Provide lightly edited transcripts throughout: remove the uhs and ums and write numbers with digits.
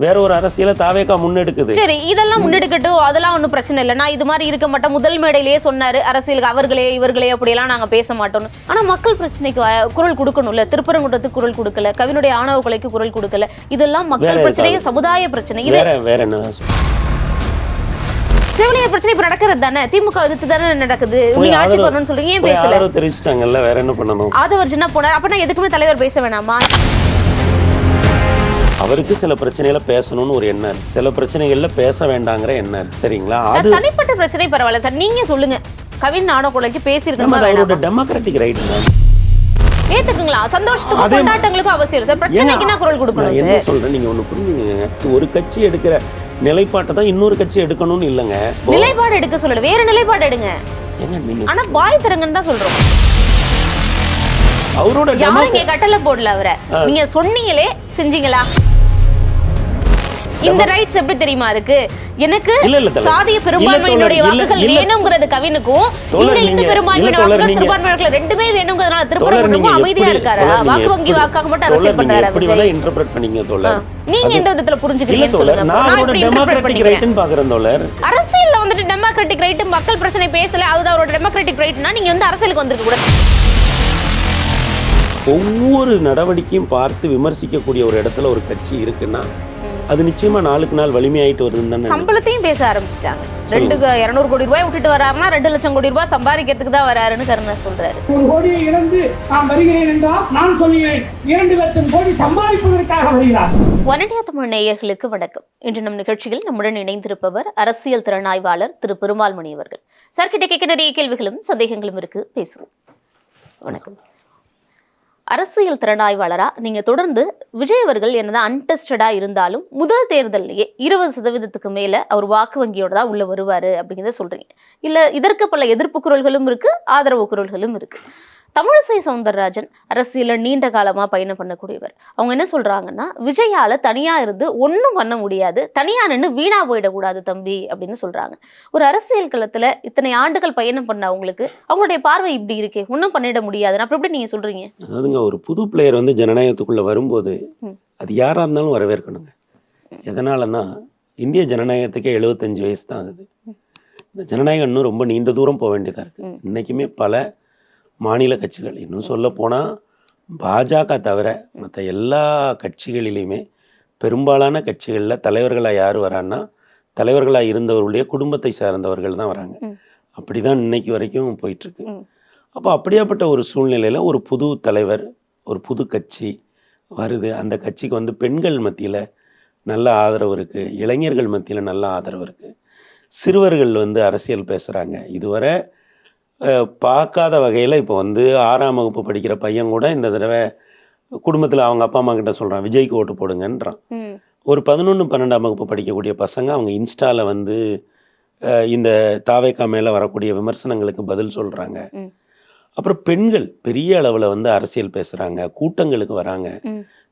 வேற ஒரு அரசியலை தாவேகா முன்னெடுக்குது. சரி, இதெல்லாம் முன்னெடுக்கட்டும், அதெல்லாம் ஒன்றும் பிரச்சனை இல்லை. நான் இது மாதிரி இருக்க மாட்டேன், முதல் மேடையிலேயே சொன்னாரு அரசியலுக்கு அவர்களே இவர்களே அப்படியெல்லாம் நாங்க பேச மாட்டோம்னு. ஆனா மக்கள் பிரச்சனைக்கு குரல் கொடுக்கணும்ல. திருப்பரங்குன்றத்துக்கு குரல் கொடுக்கல, கவினுடைய ஆணவ கொலைக்கு குரல் கொடுக்கல. இதெல்லாம் மக்கள் பிரச்சனை, சமுதாய பிரச்சனை. இது வேற என்ன செவிலியர் பிரச்சனை இப்ப நடக்கிறது தானே, திமுக எதிர்த்து தானே நடக்குது. நீங்க ஆட்சிக்கு வரணும்னு சொல்றீங்க, ஏன் பேசல? ஆதரவு தெரிவிச்சிட்டாங்கல்ல, வேற என்ன பண்ணணும்? ஆதவர்ஜனா போனார், அப்பனா எதுக்குமே தலைவர் பேச வேணாமா? அவருக்கு சில பிரச்சனைகளை பேசணும்னு ஒரு எண்ணம் இருக்கு, சில பிரச்சனைகள்ல பேச வேண்டாங்கிற எண்ணம் இருக்கு. சரிங்களா? அது தனிப்பட்ட பிரச்சனை பரவாயில்ல சார், நீங்க சொல்லுங்க. கவின் ஆணவ கொலைக்கு பேசியிருக்கணுமா? அவரோட டெமோக்ராட்டிக் ரைட் தான், ஏத்துக்குங்களா? சந்தோஷத்துக்கு கொண்டாட்டங்களுக்கும் அவசியம் சார், பிரச்சனைக்கு என்ன குரல் கொடுக்கணும்? என்ன சொல்றேன், நீங்க ஒண்ணு புரிஞ்சுங்க. ஒரு கட்சி எடுக்கிற நிலைப்பாட்டை தான் இன்னொரு கட்சி எடுக்கணும்னு இல்லைங்க. நிலைப்பாடு எடுக்க சொல்லல, வேற நிலைப்பாடு எடுங்க. ஆனா பாய் தரங்கன்னு தான் சொல்றோம். அவரோட யாருங்க கட்டளை போடல அவரை, நீங்க சொன்னீங்களே செஞ்சீங்களா? இந்த ரைட்ஸ் எப்படி தெரியுமா இருக்கு? எனக்கு சாதிய பெரும்பான்மையினுடைய வாக்குகள் வேணும்ங்கிறது கவினுக்கும், இங்க இந்து பெரும்பான்மையோட வாக்குகள் சிறுபான்மையினருக்கு ரெண்டுமே வேணும்ங்கிறதுனால திருப்பரங்குன்றமும் அமைதியா இருக்காரு. வாக்கு வங்கி வாக்காக மட்டும் அரசியல் பண்றாரு விஜய். இன்டர்பிரட் பண்ணீங்க தோழர், நீங்க எந்த விதத்துல புரிஞ்சுக்கிறீங்கன்னு சொல்லுங்க. நான் இப்படி டெமோக்ராட்டிக் ரைட்னு பாக்குறேன் தோழர். அரசியல்ல வந்துட்டு டெமோக்ராட்டிக் ரைட், மக்கள் பிரச்சனை பேசல, அதுதான் அவரோட டெமோக்ராட்டிக் ரைட்னா நீங்க வந்து அரசியலுக்கு வந்திருக்க கூடாது. ஒவ்வொரு நடவடிக்கையும் பார்த்து விமர்சிக்கக்கூடிய ஒரு இடத்துல ஒரு கட்சி இருக்குன்னா அது நிச்சயமா நாளுக்கு நாள் வலிமையாயிட்டு வருதுன்னு தானே. சம்பளத்தையும் பேச ஆரம்பிச்சிட்டாங்க. 200 கோடி ரூபாய் விட்டுட்டு வராருன்னா 2 லட்சம் கோடி ரூபாய் சம்பாதிக்கிறதுக்கு தான் வராருன்னு கருணா சொல்றாரு. 1 கோடியை இழந்து நான் வருகிறேன் என்றால் நான் சொல்கிறேன் 2 லட்சம் கோடி சம்பாதிப்பதற்காக வருகிறார். ஒன் இண்டியா தமிழ் நேயர்களுக்கு வணக்கம். இன்று நம் நிகழ்ச்சியில் நம்முடன் இணைந்திருப்பவர் அரசியல் திறனாய்வாளர் திரு பெருமாள்மணி அவர்கள். சார் கிட்ட கேட்க நிறைய கேள்விகளும் சந்தேகங்களும் இருக்கு, பேசுவோம். வணக்கம். அரசியல் திறனாய்வாளரா நீங்க தொடர்ந்து விஜய் அவர்கள் என்னதான் அன்டெஸ்டடா இருந்தாலும் முதல் தேர்தலையே 20% மேல அவர் வாக்கு வங்கியோட தான் உள்ள வருவாரு அப்படிங்கிறத சொல்றீங்க. இல்ல இதற்கு பல எதிர்ப்பு குரல்களும் இருக்கு, ஆதரவு குரல்களும் இருக்கு. தமிழிசை சவுந்தரராஜன் அரசியல நீண்ட காலமா பயணம் பண்ணக்கூடியவர். அவங்க என்ன சொல்றாங்கன்னா, விஜயால தனியா இருந்து ஒன்னும் பண்ண முடியாது, தனியா நின்று வீணா போயிடக்கூடாது தம்பி அப்படின்னு சொல்றாங்க. ஒரு அரசியல் களத்துல இத்தனை ஆண்டுகள் பயணம் பண்ண அவங்களுக்கு அவங்களுடைய பார்வை இப்படி இருக்கே, ஒன்னும் பண்ணிட முடியாது, அப்ப எப்படி நீங்க சொல்றீங்க? அதாவதுங்க, ஒரு புது பிளேயர் வந்து ஜனநாயகத்துக்குள்ள வரும்போது அது யாரா இருந்தாலும் வரவேற்கணுங்க. எதனாலன்னா, இந்திய ஜனநாயகத்துக்கே 75 வயசு தான் ஆகுது. இந்த ஜனநாயகம் இன்னும் ரொம்ப நீண்ட தூரம் போக வேண்டியதா இருக்கு. இன்னைக்குமே பல மாநில கட்சிகள், இன்னும் சொல்ல போனால் பாஜக தவிர மற்ற எல்லா கட்சிகளிலையுமே பெரும்பாலான கட்சிகளில் தலைவர்களாக யார் வரான்னா தலைவர்களாக இருந்தவர்களுடைய குடும்பத்தை சார்ந்தவர்கள் தான் வராங்க. அப்படி தான் இன்னைக்கு வரைக்கும் போயிட்டுருக்கு. அப்போ அப்படியாப்பட்ட ஒரு சூழ்நிலையில் ஒரு புது தலைவர், ஒரு புது கட்சி வருது. அந்த கட்சிக்கு வந்து பெண்கள் மத்தியில் நல்ல ஆதரவு இருக்குது, இளைஞர்கள் மத்தியில் நல்ல ஆதரவு இருக்குது, சிறுவர்கள் வந்து அரசியல் பேசுகிறாங்க. இதுவரை பார்க்காத வகையில் இப்போ வந்து 6ஆம் வகுப்பு படிக்கிற பையன் கூட இந்த தடவை குடும்பத்தில் அவங்க அப்பா அம்மா கிட்ட சொல்கிறான் விஜய்க்கு ஓட்டு போடுங்கன்றான். ஒரு 11, 12ஆம் வகுப்பு படிக்கக்கூடிய பசங்க அவங்க இன்ஸ்டாவில் வந்து இந்த தாவேகா மேலே வரக்கூடிய விமர்சனங்களுக்கு பதில் சொல்கிறாங்க. அப்புறம் பெண்கள் பெரிய அளவில் வந்து அரசியல் பேசுகிறாங்க, கூட்டங்களுக்கு வராங்க,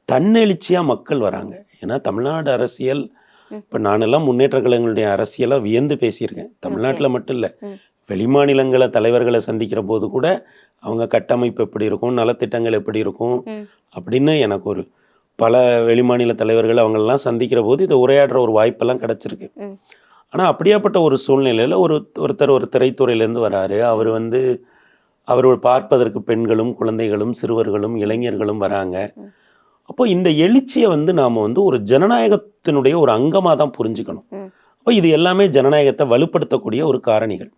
தன்னெழுச்சியாக மக்கள் வராங்க. ஏன்னா தமிழ்நாடு அரசியல், இப்போ நானெல்லாம் முன்னேற்ற கழகங்களுடைய அரசியலாக வியந்து பேசியிருக்கேன். தமிழ்நாட்டில் மட்டும் இல்லை, வெளிமாநிலங்களை தலைவர்களை சந்திக்கிற போது கூட அவங்க கட்டமைப்பு எப்படி இருக்கும், நலத்திட்டங்கள் எப்படி இருக்கும் அப்படின்னு எனக்கு ஒரு பல வெளிமாநில தலைவர்கள் அவங்களெல்லாம் சந்திக்கிற போது இதை உரையாடுற ஒரு வாய்ப்பெல்லாம் கிடச்சிருக்கு. ஆனால் அப்படியாப்பட்ட ஒரு சூழ்நிலையில் ஒருத்தர் ஒரு திரைத்துறையிலேருந்து வராரு. அவர் வந்து அவர் பார்ப்பதற்கு பெண்களும் குழந்தைகளும் சிறுவர்களும் இளைஞர்களும் வராங்க. அப்போ இந்த எழுச்சியை வந்து நாம் வந்து ஒரு ஜனநாயகத்தினுடைய ஒரு அங்கமாக தான் புரிஞ்சுக்கணும். அப்போ இது எல்லாமே ஜனநாயகத்தை வலுப்படுத்தக்கூடிய ஒரு காரணிகள்.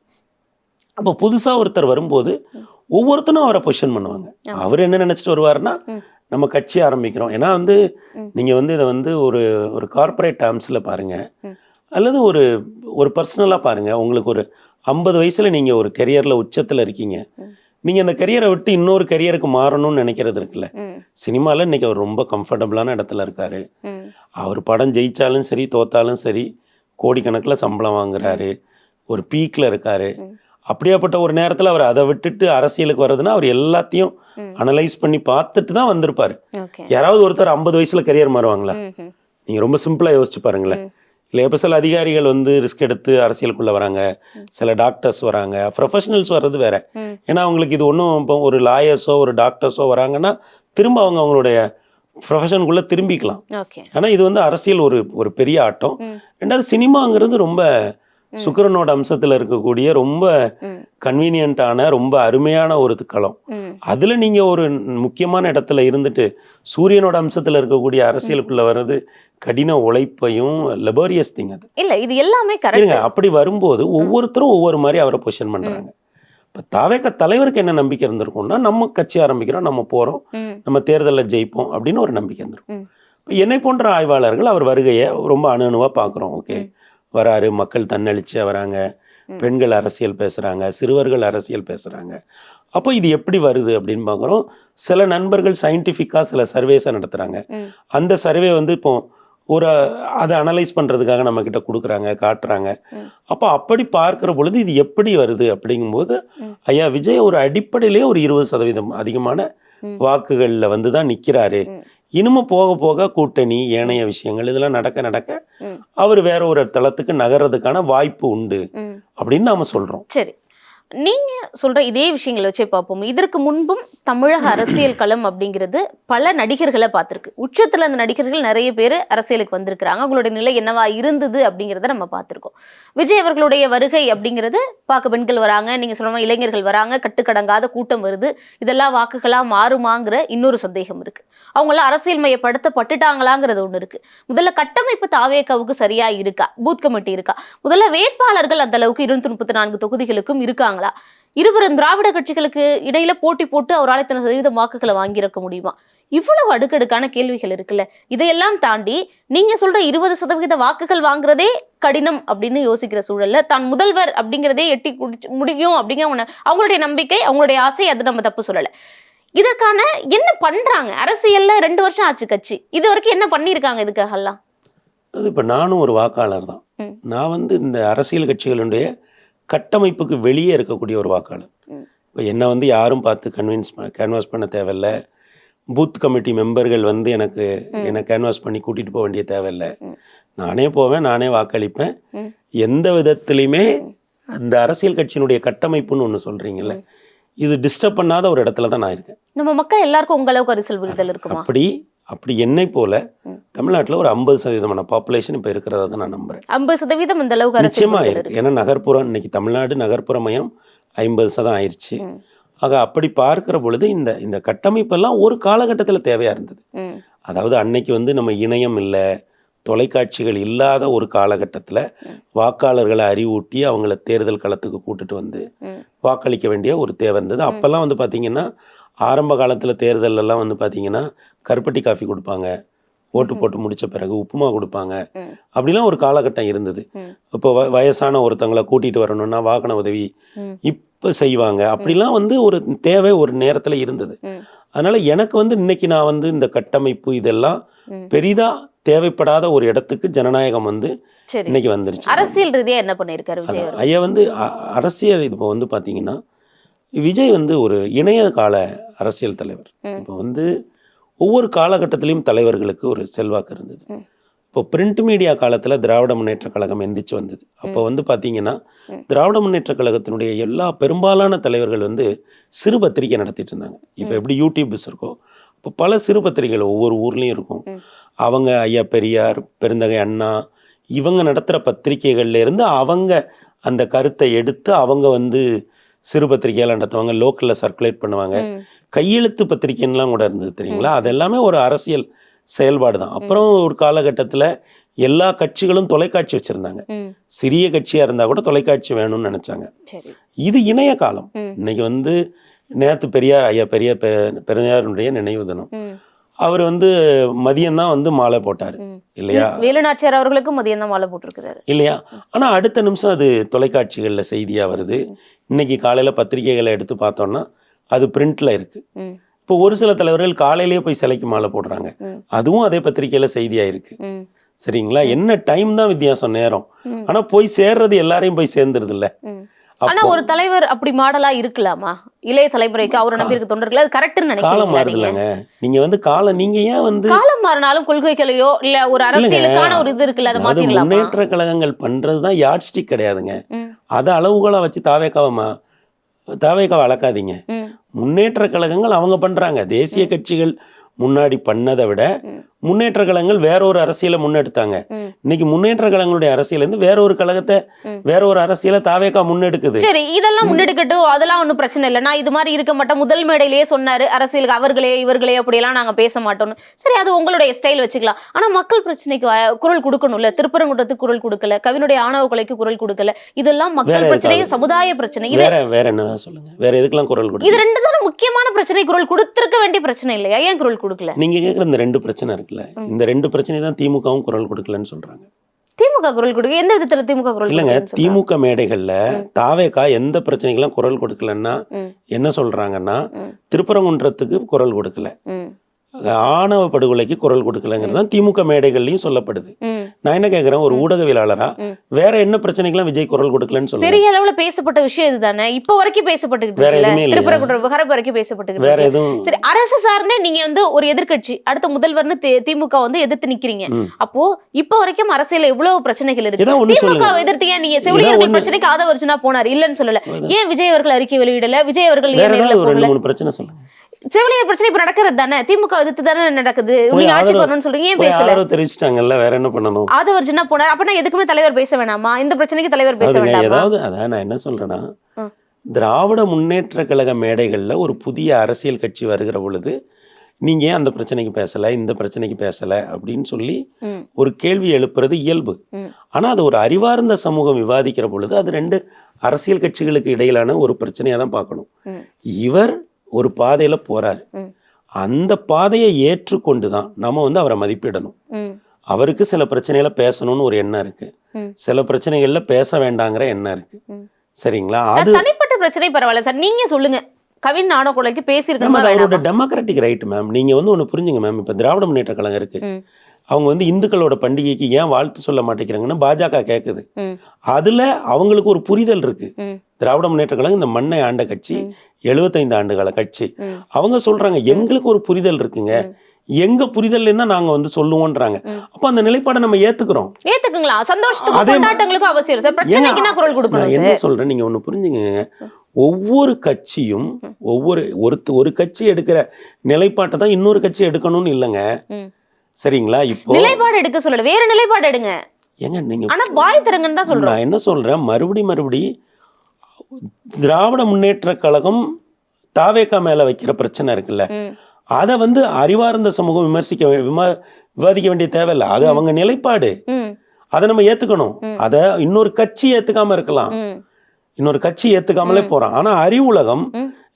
அப்போ புதுசாக ஒருத்தர் வரும்போது ஒவ்வொருத்தரும் அவரை பொசிஷன் பண்ணுவாங்க. அவர் என்ன நினச்சிட்டு வருவார்னா, நம்ம கட்சி ஆரம்பிக்கிறோம். ஏன்னா வந்து நீங்கள் வந்து இதை வந்து ஒரு கார்ப்பரேட் டேர்ம்ஸில் பாருங்கள், அல்லது ஒரு பர்சனலாக பாருங்கள். உங்களுக்கு ஒரு 50 வயசில் நீங்கள் ஒரு கெரியரில் உச்சத்தில் இருக்கீங்க. நீங்கள் அந்த கெரியரை விட்டு இன்னொரு கெரியருக்கு மாறணும்னு நினைக்கிறது இருக்குல்ல. சினிமாவில் இன்றைக்கி அவர் ரொம்ப கம்ஃபர்டபுளான இடத்துல இருக்கார். அவர் படம் ஜெயித்தாலும் சரி தோத்தாலும் சரி கோடிக்கணக்கில் சம்பளம் வாங்குறாரு, ஒரு பீக்கில் இருக்கார். அப்படியாப்பட்ட ஒரு நேரத்தில் அவர் அதை விட்டுட்டு அரசியலுக்கு வர்றதுன்னா அவர் எல்லாத்தையும் அனலைஸ் பண்ணி பார்த்துட்டு தான் வந்திருப்பார். யாராவது ஒருத்தர் 50 வயசில் கெரியர் மாறுவாங்களா? நீங்கள் ரொம்ப சிம்பிளாக யோசிச்சு பாருங்களேன். இல்லை, இப்போ சில அதிகாரிகள் வந்து ரிஸ்க் எடுத்து அரசியலுக்குள்ளே வராங்க, சில டாக்டர்ஸ் வராங்க, ப்ரொஃபஷனல்ஸ் வர்றது வேற. ஏன்னா அவங்களுக்கு இது ஒன்றும் இப்போ ஒரு லாயர்ஸோ ஒரு டாக்டர்ஸோ வராங்கன்னா திரும்ப அவங்களுடைய ப்ரொஃபஷனுக்குள்ளே திரும்பிக்கலாம். ஓகே. ஆனால் இது வந்து அரசியல் ஒரு ஒரு பெரிய ஆட்டம். ரெண்டாவது சினிமாங்கிறது ரொம்ப சுக்கிரனோட அம்சத்தில் இருக்கக்கூடிய ரொம்ப கன்வீனியன்ட்டான ரொம்ப அருமையான ஒரு களம். அதில் நீங்கள் ஒரு முக்கியமான இடத்துல இருந்துட்டு சூரியனோட அம்சத்தில் இருக்கக்கூடிய அரசியலுக்குள்ளே வர்றது கடின உழைப்பையும் லெபோரியஸ் திங் அது. இல்ல இது எல்லாமே இருங்க, கரெக்ட். அப்படி வரும்போது ஒவ்வொருத்தரும் ஒவ்வொரு மாதிரி அவரை பொசிஷன் பண்ணுறாங்க. இப்போ தாவேக தலைவருக்கு என்ன நம்பிக்கை இருந்திருக்கும்னா, நம்ம கட்சி ஆரம்பிக்கிறோம், நம்ம போகிறோம், நம்ம தேர்தலில் ஜெயிப்போம் அப்படின்னு ஒரு நம்பிக்கை இருந்திருக்கும். இப்போ என்னை போன்ற ஆய்வாளர்கள் அவர் வருகையை ரொம்ப அணுவாக பார்க்குறோம். ஓகே, வராரு, மக்கள் தன்னழிச்சு வராங்க, பெண்கள் அரசியல் பேசுகிறாங்க, சிறுவர்கள் அரசியல் பேசுகிறாங்க. அப்போ இது எப்படி வருது அப்படின்னு பார்க்குறோம். சில நண்பர்கள் சயின்டிஃபிக்காக சில சர்வேஸை நடத்துகிறாங்க. அந்த சர்வே வந்து இப்போ ஒரு அதை அனலைஸ் பண்ணுறதுக்காக நம்மக்கிட்ட கொடுக்குறாங்க, காட்டுறாங்க. அப்போ அப்படி பார்க்குற பொழுது இது எப்படி வருது அப்படிங்கும்போது ஐயா விஜய் ஒரு அடிப்படையிலே ஒரு 20% அதிகமான வாக்குகளில் வந்து தான் நிற்கிறாரு. இனிமே போக போக கூட்டணி ஏனைய விஷயங்கள் இதெல்லாம் நடக்க நடக்க அவர் வேற ஒரு தளத்துக்கு நகர்றதுக்கான வாய்ப்பு உண்டு அப்படின்னு நாம சொல்றோம். சரி, நீங்க சொல்ற இதே விஷயங்களை வச்சே பார்ப்போம். இதற்கு முன்பும் தமிழக அரசியல் களம் அப்படிங்கிறது பல நடிகர்களை பார்த்திருக்கு. உச்சத்துல அந்த நடிகர்கள் நிறைய பேர் அரசியலுக்கு வந்திருக்கிறாங்க. அவங்களுடைய நிலை என்னவா இருந்தது அப்படிங்கிறத நம்ம பார்த்திருக்கோம். விஜய் அவர்களுடைய வருகை அப்படிங்கிறது பார்க்க பெண்கள் வராங்க, நீங்க சொல்ற இளைஞர்கள் வராங்க, கட்டுக்கடங்காத கூட்டம் வருது, இதெல்லாம் வாக்குகளா மாறுமாங்கிற இன்னொரு சந்தேகம் இருக்கு. அவங்களாம் அரசியல் மையப்படுத்தப்பட்டுட்டாங்களாங்கிறது ஒண்ணு இருக்கு. முதல்ல கட்டமைப்பு தாவேகாவுக்கு சரியா இருக்கா? பூத் கமிட்டி இருக்கா? முதல்ல வேட்பாளர்கள் அந்த அளவுக்கு 234 தொகுதிகளுக்கும் இருக்காங்க. இருவரும் திராவிட கட்சிகளுக்கு இடையில போட்டி போட்டு அவரால் இத்தனை சதவீத வாக்குகளை வாங்கியிருக்க முடியுமா? இவ்வளவு அடுக்கடுக்கான கேள்விகள் இருக்குல்ல. இதையெல்லாம் தாண்டி நீங்க சொல்ற 20% வாக்குகள் வாங்குறதே கடினம் அப்படின்னு யோசிக்கிற சூழல்ல தான் முதல்வர் அப்படிங்கிறதே எட்டி முடியும் அப்படிங்கிற அவங்களுடைய நம்பிக்கை, அவங்களுடைய ஆசை, அது நம்ம தப்பு சொல்லல. இதற்கான என்ன பண்றாங்க? அரசியல்ல 2 வருஷம் ஆச்சு கட்சி, இது வரைக்கும் என்ன பண்ணிருக்காங்க இதுக்காகலாம்? அது இப்போ நானும் ஒரு வாக்காளர் தான். நான் வந்து இந்த அரசியல் கட்சிகளுடைய கட்டமைப்புக்கு வெளியே இருக்கக்கூடிய ஒரு வாக்காளர். இப்போ என்னை வந்து யாரும் பார்த்து கேன்வாஸ் பண்ண தேவையில்லை. பூத் கமிட்டி மெம்பர்கள் வந்து என்னை கேன்வாஸ் பண்ணி கூட்டிகிட்டு போக வேண்டிய தேவையில்லை. நானே போவேன், நானே வாக்களிப்பேன். எந்த விதத்துலையுமே அந்த அரசியல் கட்சியினுடைய கட்டமைப்புன்னு ஒன்று சொல்கிறீங்கல்ல, இது டிஸ்டர்ப் பண்ணாத ஒரு இடத்துல தான் நான் இருக்கேன். நம்ம மக்கள் எல்லாருக்கும் உங்க அளவுக்கு அரசியல் புரிதல் இருக்குமா? அப்படி என்னை போல தமிழ்நாட்டில் ஒரு 50% பாப்புலேஷன் இப்போ இருக்கிறதா தான் நான் நம்புறேன். 50% இந்த அளவுக்கு நிச்சயமா இருக்கு. ஏன்னா நகர்ப்புறம், இன்னைக்கு தமிழ்நாடு நகர்ப்புறமயம் 50% ஆயிடுச்சு. ஆக அப்படி பார்க்கிற பொழுது இந்த கட்டமைப்பெல்லாம் ஒரு காலகட்டத்தில் தேவையா இருந்தது. அதாவது அன்னைக்கு வந்து நம்ம இணையம் இல்லை, தொலைக்காட்சிகள் இல்லாத ஒரு காலகட்டத்தில் வாக்காளர்களை அறிவூட்டி அவங்கள தேர்தல் களத்துக்கு கூட்டிட்டு வந்து வாக்களிக்க வேண்டிய ஒரு தேவை இருந்தது. அப்போல்லாம் வந்து பார்த்தீங்கன்னா ஆரம்ப காலத்தில் தேர்தலெல்லாம் வந்து பார்த்தீங்கன்னா கருப்பட்டி காஃபி கொடுப்பாங்க, ஓட்டு போட்டு முடித்த பிறகு உப்புமா கொடுப்பாங்க, அப்படிலாம் ஒரு காலகட்டம் இருந்தது. இப்போ வயசான ஒருத்தவங்களை கூட்டிகிட்டு வரணும்னா வாகன உதவி இப்போ செய்வாங்க. அப்படிலாம் வந்து ஒரு தேவை ஒரு நேரத்தில் இருந்தது. அதனால் எனக்கு வந்து இன்னைக்கு நான் வந்து இந்த கட்டமைப்பு இதெல்லாம் பெரிதாக தேவைப்படாத ஒரு இடத்துக்கு ஜனநாயகம் வந்து இன்னைக்கு வந்துருச்சு. அரசியல் ரீதியாக என்ன பண்ணியிருக்காரு விஜய்? ஐயா வந்து அரசியல் இப்போ வந்து பார்த்தீங்கன்னா விஜய் வந்து ஒரு இணைய கால அரசியல் தலைவர். இப்போ வந்து ஒவ்வொரு காலகட்டத்திலையும் தலைவர்களுக்கு ஒரு செல்வாக்கு இருந்தது. இப்போ பிரிண்ட் மீடியா காலத்தில் திராவிட முன்னேற்ற கழகம் எந்திரிச்சு வந்தது. அப்போ வந்து பார்த்தீங்கன்னா திராவிட முன்னேற்ற கழகத்தினுடைய எல்லா பெரும்பாலான தலைவர்கள் வந்து சிறு பத்திரிகை நடத்திட்டு இருந்தாங்க. இப்போ எப்படி யூடியூப்ஸ் இருக்கோ, இப்போ பல சிறு பத்திரிகைகள் ஒவ்வொரு ஊர்லேயும் இருக்கும். அவங்க ஐயா பெரியார், பெருந்தகை அண்ணா இவங்க நடத்துகிற பத்திரிகைகள்ல இருந்து அவங்க அந்த கருத்தை எடுத்து அவங்க வந்து சிறு பத்திரிகையெல்லாம் நடத்துவாங்க, லோக்கலில் சர்க்குலேட் பண்ணுவாங்க. கையெழுத்து பத்திரிகைலாம் கூட இருந்தது தெரியுங்களா? அது எல்லாமே ஒரு அரசியல் செயல்பாடு தான். அப்புறம் ஒரு காலகட்டத்தில் எல்லா கட்சிகளும் தொலைக்காட்சி வச்சுருந்தாங்க. சிறிய கட்சியாக இருந்தால் கூட தொலைக்காட்சி வேணும்னு நினச்சாங்க. இது இணைய காலம். இன்னைக்கு வந்து நேற்று பெரியார் ஐயா பெரியாருடைய நினைவு தினம். அவர் வந்து மதியம்தான் வந்து மாலை போட்டார் இல்லையா? வேலுநாச்சியார் அவர்களுக்கும் மதியம் தான் மாலை போட்டிருக்கிறாரு இல்லையா? ஆனால் அடுத்த நிமிஷம் அது தொலைக்காட்சிகளில் செய்தியாக வருது. இன்னைக்கு காலையில் பத்திரிகைகளை எடுத்து பார்த்தோம்னா அது பிரிண்ட்ல இருக்கு. இப்போ ஒரு சில தலைவர்கள் காலையிலேயே போய் சிலைக்கு மாலை போடுறாங்க, அதுவும் அதே பத்திரிகையில செய்தியா இருக்கு. சரிங்களா? என்ன டைம் தான் வித்தியாசம், நேரம். ஆனா போய் சேர்றது எல்லாரையும் போய் சேர்ந்துருது இல்ல. ஆனா ஒரு தலைவர் அப்படி மாடலா இருக்கலாமா? இளைய தலைமுறைக்கு அவரை நம்பி இருக்க தொண்டர்கள் அது கரெக்ட்னு நினைக்கிறீங்களா? காலம் மாறுதுலங்க. நீங்க வந்து நீங்க ஏன் வந்து காலம் மாறினாலும் கொள்கைகளையோ இல்ல ஒரு அரசியலுக்கான ஒரு இது இருக்குல்ல, அதை மாத்திரலாமா? முன்னேற்ற கழகங்கள் பண்றதுதான் யார்ட் ஸ்டிக் கிடையாதுங்க. அதை அளவுகளா வச்சு தாவேக்காவை அளக்காதீங்க. முன்னேற்ற கழகங்கள் அவங்க பண்றாங்க. தேசிய கட்சிகள் முன்னாடி பண்ணதை விட முன்னேற்ற கழகங்கள் வேற ஒரு அரசியலை முன்னெடுத்தாங்க. இன்னைக்கு முன்னேற்ற கழகங்களுடைய அரசியல இருந்து வேற ஒரு கழகத்தை வேற ஒரு அரசியலை தாவேகா முன்னெடுக்குது. சரி, இதெல்லாம் முன்னெடுக்கட்டும், அதெல்லாம் ஒன்றும் பிரச்சனை இல்லை. நான் இது மாதிரி இருக்க மாட்டேன், முதல் மேடையிலேயே சொன்னாரு அரசியலுக்கு அவர்களே இவர்களே அப்படியெல்லாம் நாங்க பேச மாட்டோம்னு. சரி, அது உங்களுடைய ஸ்டைல் வச்சுக்கலாம். ஆனா மக்கள் பிரச்சனைக்கு குரல் கொடுக்கணும்ல. திருப்பரங்குன்றத்துக்கு குரல் கொடுக்கல, கவினுடைய ஆணவ கொலைக்கு குரல் கொடுக்கல. இதெல்லாம் மக்கள் பிரச்சனை, சமுதாய பிரச்சனை. இது வேற என்னதான் சொல்லுங்க, வேற எதுக்கெல்லாம் குரல் கொடுக்க? இது ரெண்டு தானே முக்கியமான பிரச்சனை. குரல் கொடுத்திருக்க வேண்டிய பிரச்சனை இல்லையா? ஏன் குரல் கொடுக்கல? நீங்க கேக்குற இந்த ரெண்டு பிரச்சனை இருக்குல்ல, இந்த ரெண்டு பிரச்சனை தான் திமுகவும் குரல் கொடுக்கலன்னு சொல்றாங்க. திமுக குரல் கொடுக்க எந்த விதத்துல திமுக குரல் இல்லங்க, திமுக மேடைகள்ல தாவேகா எந்த பிரச்சனைக்கெல்லாம் குரல் கொடுக்கலன்னா என்ன சொல்றாங்கன்னா, திருப்பரங்குன்றத்துக்கு குரல் கொடுக்கல, ஆணவ படுகொலைக்கு குரல் கொடுக்கலங்கிறது தான் திமுக மேடைகள்லயும் சொல்லப்படுது. நான் என்ன கேக்குறேன், ஒரு ஊடகவியலாளரா வேற என்ன பிரச்சனைக்கெல்லாம் விஜய் குரல் கொடுக்கலன்னு சொல்லுங்க. பெரிய அளவுல பேசப்பட்ட விஷயம் இதுதானே, இப்ப வரைக்கும் பேசப்பட்டு வேற எதுவுமே இல்ல, திருப்பரங்குன்ற விவகாரம் வரைக்கும் பேசப்பட்டு வேற எதுவும். சரி, அரசு சார்ந்தே நீங்க வந்து ஒரு எதிர்க்கட்சி, அடுத்த முதல்வர்னு திமுக வந்து எதிர்த்து நிக்கிறீங்க. அப்போ இப்ப வரைக்கும் அரசியல் எவ்வளவு பிரச்சனைகள் இருக்கு. திமுக எதிர்த்து ஏன் நீங்க செவிலியர்கள் பிரச்சனைக்கு ஆதரவர்ஜுனா போனார், இல்லன்னு சொல்லல. ஏன் விஜய் அவர்கள் அறிக்கை வெளியிடல? விஜய் அவர்கள் ஏன் ரெண்டு மூணு பிரச்சனை சொல்லுங்க. செவிலியர் பிரச்சனை இப்ப நடக்கிறது தானே, திமுக எதிர்த்து தானே நடக்குது. நீங்க ஆட்சிக்கு வரணும்னு சொல்றீங்க, ஏன் பேசல? ஆதரவு தெரிவிச்சிட்டாங்கல்ல, வேற என்ன பண்ணணும்? ஆதவர்ஜுனா போனார், அப்பனா எதுக்குமே தலைவர் பேச வேணாமா? இந்த பிரச்சனைக்கு தலைவர் பேச வேண்டாமா? ஏதாவது அதான் நான் என்ன சொல்றேன்னா, திராவிட முன்னேற்ற கழக மேடைகள்ல ஒரு புதிய அரசியல் கட்சி வருகிற பொழுது நீங்க ஏன் அந்த பிரச்சனைக்கு பேசல, இந்த பிரச்சனைக்கு பேசல அப்படின்னு சொல்லி ஒரு கேள்வி எழுப்புறது இயல்பு. ஆனா அது ஒரு அறிவார்ந்த சமூகம் விவாதிக்கிற பொழுது அது ரெண்டு அரசியல் கட்சிகளுக்கு இடையிலான ஒரு பிரச்சனையா தான் பார்க்கணும். இவர் ஒரு பாதையில போறாரு, அந்த பாதையை ஏற்றுக்கொண்டுதான் நம்ம வந்து அவரை மதிப்பிடணும். அவருக்கு சில பிரச்சனைகளை பேசணும்னு ஒரு எண்ணம் இருக்கு, சில பிரச்சனைகள்ல பேச வேண்டாங்கிற எண்ணம் இருக்கு. சரிங்களா? அது தனிப்பட்ட பிரச்சனை பரவாயில்ல சார், நீங்க சொல்லுங்க. கவின் ஆணவ கொலைக்கு பேசியிருக்கணும், அவரோட டெமோக்ராட்டிக் ரைட் மேம். நீங்க வந்து ஒண்ணு புரிஞ்சுங்க மேம், இப்ப திராவிட முன்னேற்ற கழகம் இருக்கு, அவங்க வந்து இந்துக்களோட பண்டிகைக்கு ஏன் வாழ்த்து சொல்ல மாட்டேங்கிறாங்கன்னு பாஜக கேக்குது. அதுல அவங்களுக்கு ஒரு புரிதல் இருக்கு. திராவிட முன்னேற்ற கழகம் இந்த மண்ணை ஆண்ட கட்சி, 75 ஆண்டுகால கட்சி. அவங்க சொல்றாங்க எங்களுக்கு ஒரு புரிதல் இருக்குங்க, எங்க புரிதல் இருந்தா நாங்க வந்து சொல்லுவோன்றாங்க. அப்ப அந்த நிலைப்பாடை நம்ம ஏத்துக்கிறோம். ஏத்துக்குங்களா? சந்தோஷத்துக்கு கொண்டாட்டங்களுக்கும் அவசியம் சார், பிரச்சனைக்கு நான் குரல் கொடுக்கணும். என்ன சொல்றேன், நீங்க ஒண்ணு புரிஞ்சுங்க. ஒவ்வொரு கட்சியும் ஒரு கட்சி எடுக்கிற நிலைப்பாட்டை தான் இன்னொரு கட்சி எடுக்கணும்னு இல்லைங்க. சரிங்களா? இப்போ நிலைப்பாடு எடுக்க சொல்லல, வேற நிலைப்பாடு எடுங்க. ஏங்க நீங்க ஆனா வாய் திறங்கன்னு தான் சொல்றேன். நான் என்ன சொல்றேன், மறுபடி திராவிட முன்னேற்ற கழகம் தாவேகா மேல வைக்கிற பிரச்சனை இருக்குல்ல, அத வந்து அறிவார்ந்த சமூகம் விவாதிக்க வேண்டிய தேவையில்லை. அது அவங்க நிலைப்பாடு, அதை நம்ம ஏத்துக்கணும். அத இன்னொரு கட்சி ஏத்துக்காம இருக்கலாம், இன்னொரு கட்சி ஏத்துக்காமலே போறான். ஆனா அறிவுலகம்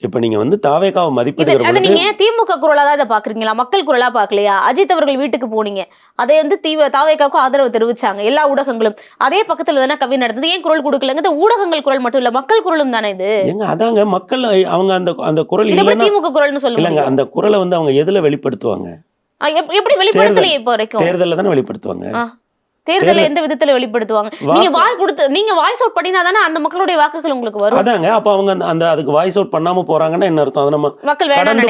இப்ப நீங்க வந்து தாவேகாவை மதிப்பிடுகிற பொழுது நீங்க திமுக குரலா தான் இதை பாக்குறீங்களா, மக்கள் குரலா பாக்கலையா? அஜித் அவர்கள் வீட்டுக்கு போனீங்க, அதை வந்து தாவேகாவுக்கு ஆதரவு தெரிவிச்சாங்க எல்லா ஊடகங்களும். அதே பக்கத்துல தானே கவி நடந்தது. ஏன் குரல் கொடுக்கலங்க? ஊடகங்கள் குரல் மட்டும் இல்ல, மக்கள் குரலும் தானே இது. எங்க அதாங்க மக்கள் அவங்க அந்த குரல் திமுக குரல்னு சொல்லுங்க. அந்த குரலை வந்து அவங்க எதுல வெளிப்படுத்துவாங்க? எப்படி வெளிப்படுத்தலையே இப்போ வரைக்கும்? தேர்தல்ல தானே வெளிப்படுத்துவாங்க. தேர்தலை எந்த விதத்துல வெளிப்படுத்துவாங்க? நீங்க வாய்ஸ் அவுட் பண்ணினா தானே அந்த மக்களுடைய வாக்குகள் உங்களுக்கு வரும். அதாங்க, அப்ப அவங்க அந்த அதுக்கு வாய்ஸ் அவுட் பண்ணாம போறாங்கன்னா என்ன அர்த்தம்? அது நம்ம மக்கள் வேணாம்னு